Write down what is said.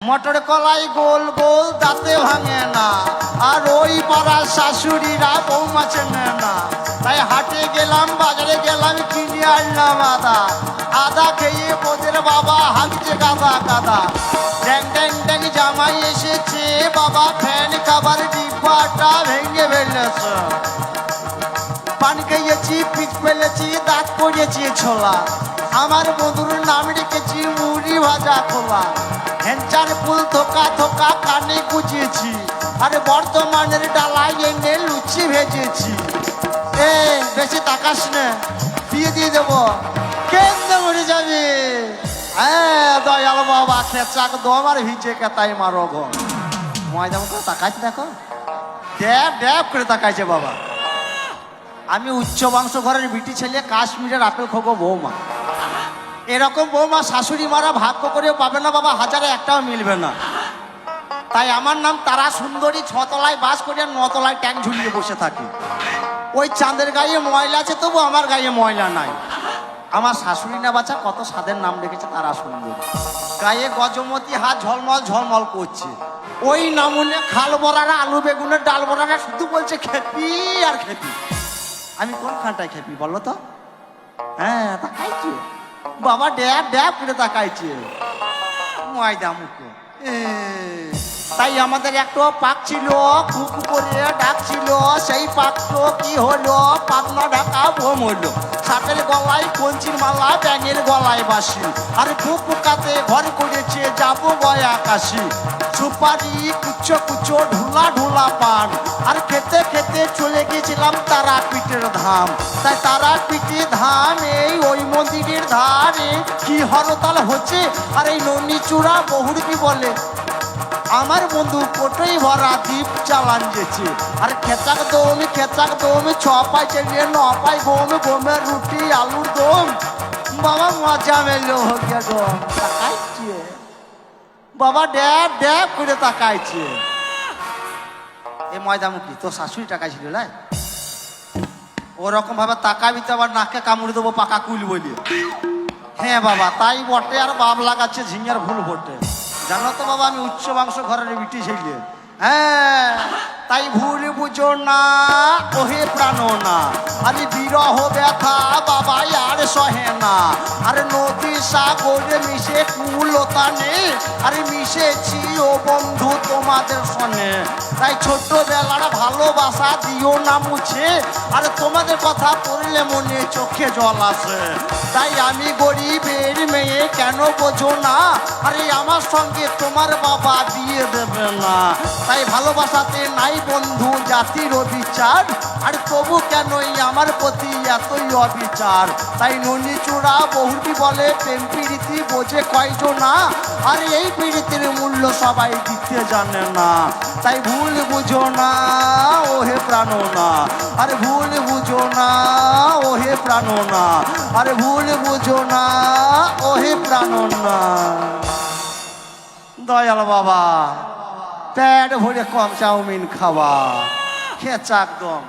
মটর কলাই গোল গোল দাঁতে ভাঙে না, আর ওই পাড়ার শাশুড়িরা বৌমা চেনে না। তাই হাটে গেলাম, বাজারে গেলাম, কিনে আনলাম আদা। আদা খেয়ে বোদের বাবা হাঁকছে গাদা গাদা। ড্যাং ড্যাং ড্যাং জামাই এসেছে বাবা, ফ্যান খাবার ডিব্বাটা ভেঙে ফেলেছে। পান খেয়েছি, পিঠ ফেলেছি, দাঁত পড়েছি ছোলা। আমার বন্ধুর নাম রেখেছি মুড়ি ভাজা খোলা। হ্যান্ডচার ফুল থোকা থোকা কানে গুজিয়েছি, আরে বর্তমানের ডালায় এনে লুচি ভেজেছি। এ বেশি তাকাস না, দিয়ে দিয়ে দেবো, কেন্দ্রে মরে যাবে। হ্যাঁ দয়াল বাবা খেচাক দম আর ভিজে কেতাই মারো গো। ময়দাম করে তাকাইছে, দেখো ড্যাব ড্যাব করে তাকাইছে বাবা। আমি উচ্চ বংশ ঘরের বিটি ছেলে, কাশ্মীরের আপেল খোগো বৌমা। এরকম বৌমা শাশুড়ি মারা ভাগ্য করেও পাবে না বাবা, হাজারে একটাও মিলবে না। তাই আমার নাম তারা সুন্দরী, 6 তলায় বাস করে 9 তলায় ট্যাঙ্ক ঝুলিয়ে বসে থাকি। ওই চাঁদের গায়ে ময়লা আছে, তবু আমার গায়ে ময়লা নাই। আমার শাশুড়ি না বাচ্চা কত স্বাদের নাম রেখেছে তারা সুন্দরী। গায়ে গজমতি, হাত ঝলমল ঝলমল করছে। ওই নামুনে খাল বড়ারা, আলু বেগুনের ডাল বড়ারা শুধু বলছে খেপি আর খেপি। আমি কোন খানটায় খেপি বলো তো? হ্যাঁ তাকাইছে বাবা, ড্যাব ড্যাব করে তাকাইছে ময়দা মুখে। তাই আমাদের একটা পাক ছিল, কুকু করে ডাকছিল। সেই পাকটো কি হলো? পাতলা ঢাকা বোম হলো। সাপের গলায় কঞ্চির মালা, ব্যাঙের গলায় বাসি। আর পুকাতে ঘর করেছে যাবো গয় আকাশি। সুপারি কুচো কুচো ঢুলা ঢুলা পান, আর খেতে খেতে চলে গেছিলাম তারা পিঠের ধাম। তাই তারা পিঠে ধাম এই ওই মন্দিরের ধারে কি হরতাল হচ্ছে। আর এই ননি চূড়া বহুর কি বলে, আমার বন্ধু কোটোই ভরা দ্বীপ চালান গেছে। আর খেচাক দম 6 পাই চেলিয়ে 9 পাই গম, গমের রুটি আলুর দম। বাবা মজা মেলো হয়ে দম। তাকাইছে বাবা, ড্যাব ড্যাব করে তাকাইছে। এ ময়দামুখী তোর শাশুড়ি টাকাইছিল না, ওরকম ভাবে তাকাবি তো আবার নাকে কামড়ে দেবো পাকা কুল বলি। হ্যাঁ বাবা তাই বটে, আর বাপ লাগাচ্ছে ঝিঙের ভুল বটে। জানো তো বাবা আমি উচ্চ বংশ ঘরের বিটি ছেলে। হ্যাঁ তাই ভুল বুঝো না ওহে প্রাণ না, আরে বিরহ ব্যথা বাবা আর সহে না। আরে নদী সাগরে মিশে কুলতা নেই, আরে মিশেছি ও বন্ধু তোমাদের সনে। তাই ছোট্টবেলার ভালোবাসা দিও না মুছে, আরে তোমাদের কথা পড়লে মনে চোখে জল আসে। তাই আমি গরিবের মেয়ে কেন বোঝো না, আরে আমার সঙ্গে তোমার বাবা বিয়ে দেবে না। তাই ভালোবাসাতে নাই বন্ধু জাতির অবিচার, আর তবু কেনই আমার প্রতি এতই অবিচার। তাই ননি চূড়া বহুটি বলে প্রেম প্রীতি বোঝে কয়জনা, আর এই প্রীতির মূল্য সবাই দিতে জানে না। তাই ভুল বুঝো না ওহে প্রাণ না, আরে ভুল বুঝো না ওহে প্রাণ না, আরে ভুল বুঝো না ওহে প্রাণ না। দয়াল বাবা পেট ভরে কম চাউমিন খাওয়া, খেচাক দম।